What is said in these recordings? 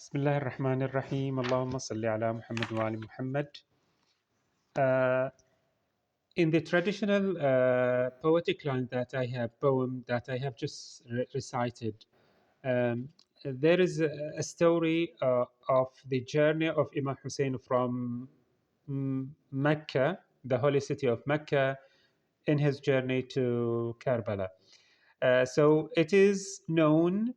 بسم الله الرحمن الرحيم اللهم صل على محمد وعلى محمد. Uh, in the traditional poetic line that I have, poem that I have just recited, um, there is a story of the journey of Imam Hussein from Mecca, the holy city of Mecca, in his journey to Karbala. So it is known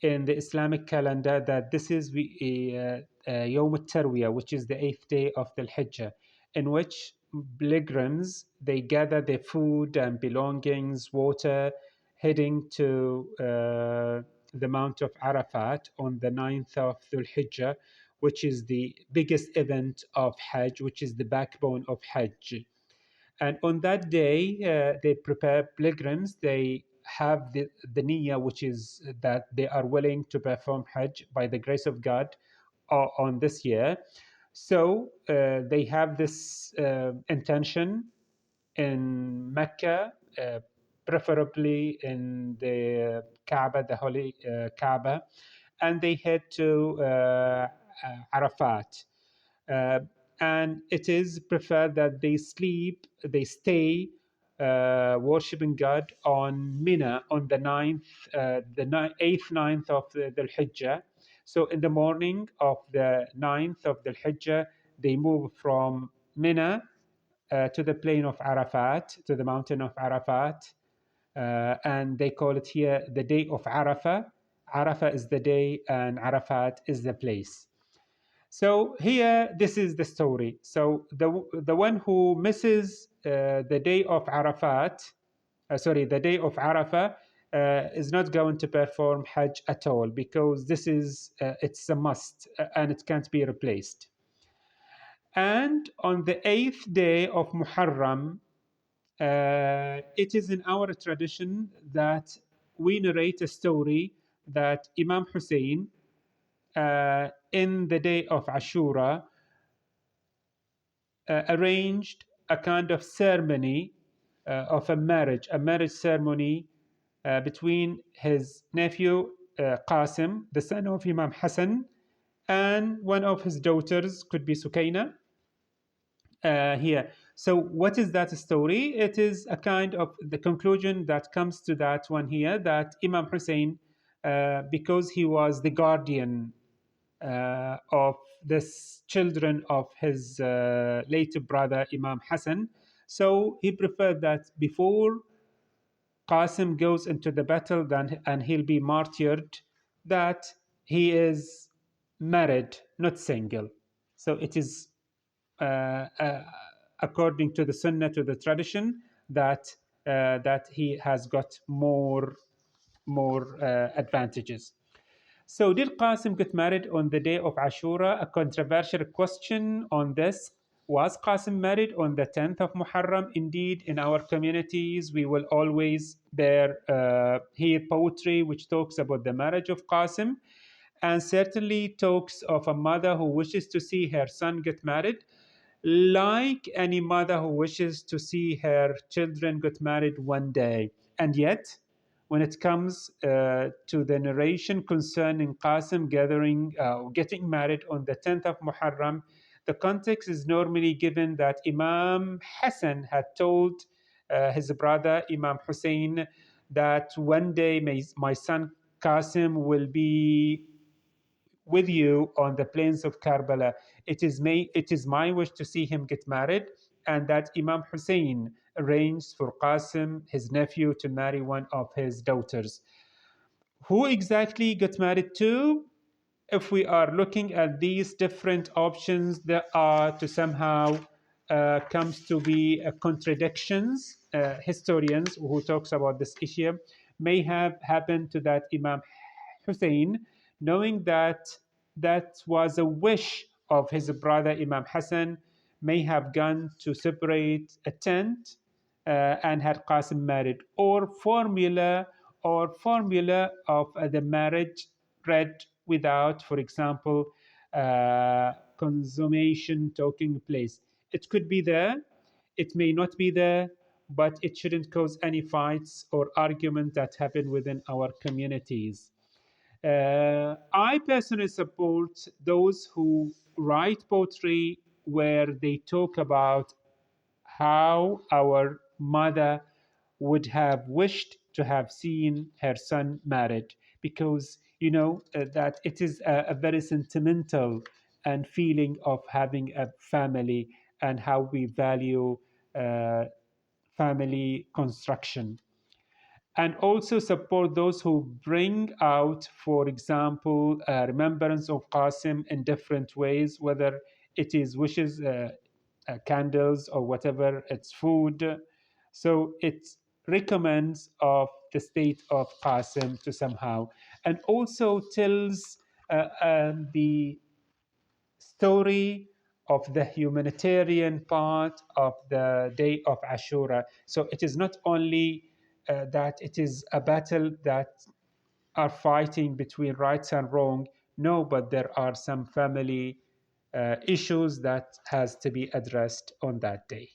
in the Islamic calendar that this is Yawm al-Tarwiyah, which is the eighth day of the Hijjah, in which pilgrims they gather their food and belongings, water, heading to the Mount of Arafat on the ninth of Dhul Hijjah, which is the biggest event of Hajj, which is the backbone of Hajj. And on that day, they prepare pilgrims. They have the niyyah, which is that they are willing to perform Hajj by the grace of God on this year. So they have this intention in Mecca, preferably in the Kaaba, the holy Kaaba, and they head to Arafat. Uh, and it is preferred that they stay worshiping God on Mina on the eighth, ninth of the Hijjah. So in the morning of the ninth of the Hijjah, they move from Mina to the plain of Arafat, to the mountain of Arafat, and they call it here the day of Arafah. Arafah is the day, and Arafat is the place. So here, this is the story. So the one who misses the day of Arafat, the day of Arafah, is not going to perform Hajj at all because this is it's a must and it can't be replaced. And on the eighth day of Muharram, it is in our tradition that we narrate a story that Imam Hussein, in the day of Ashura, arranged a kind of ceremony of a marriage ceremony between his nephew Qasim, the son of Imam Hassan, and one of his daughters, could be Sukaina, here. So, what is that story? It is a kind of the conclusion that comes to that one here that Imam Hussein, because he was the guardian of this children of his late brother Imam Hassan. So he preferred that before Qasim goes into the battle and he'll be martyred, that he is married, not single. So it is according to the Sunnah, to the tradition, that he has got more advantages. So, did Qasim get married on the day of Ashura? A controversial question on this. Was Qasim married on the 10th of Muharram? Indeed, in our communities, we will always hear poetry which talks about the marriage of Qasim, and certainly talks of a mother who wishes to see her son get married, like any mother who wishes to see her children get married one day. And yet, when it comes to the narration concerning Qasim getting married on the 10th of Muharram, the context is normally given that Imam Hassan had told his brother Imam Hussein that one day my son Qasim will be with you on the plains of Karbala. It is my wish to see him get married, and that Imam Hussein arranged for Qasim, his nephew, to marry one of his daughters. Who exactly got married to? If we are looking at these different options, there are to somehow comes to be contradictions. Historians who talks about this issue may have happened to that Imam Hussein, knowing that that was a wish of his brother Imam Hassan, may have gone to separate a tent and had Qasim married, or formula of the marriage read without, for example, consummation taking place. It could be there, it may not be there, but it shouldn't cause any fights or argument that happen within our communities. I I personally support those who write poetry where they talk about how our mother would have wished to have seen her son married, because that it is a very sentimental and feeling of having a family, and how we value uh, family construction. And also support those who bring out, for example, remembrance of Qasim in different ways, whether it is wishes, candles, or whatever, it's food. So it recommends of the state of Qasim to somehow, and also tells the story of the humanitarian part of the day of Ashura. So it is not only that it is a battle that are fighting between rights and wrong. No, but there are some family issues that has to be addressed on that day.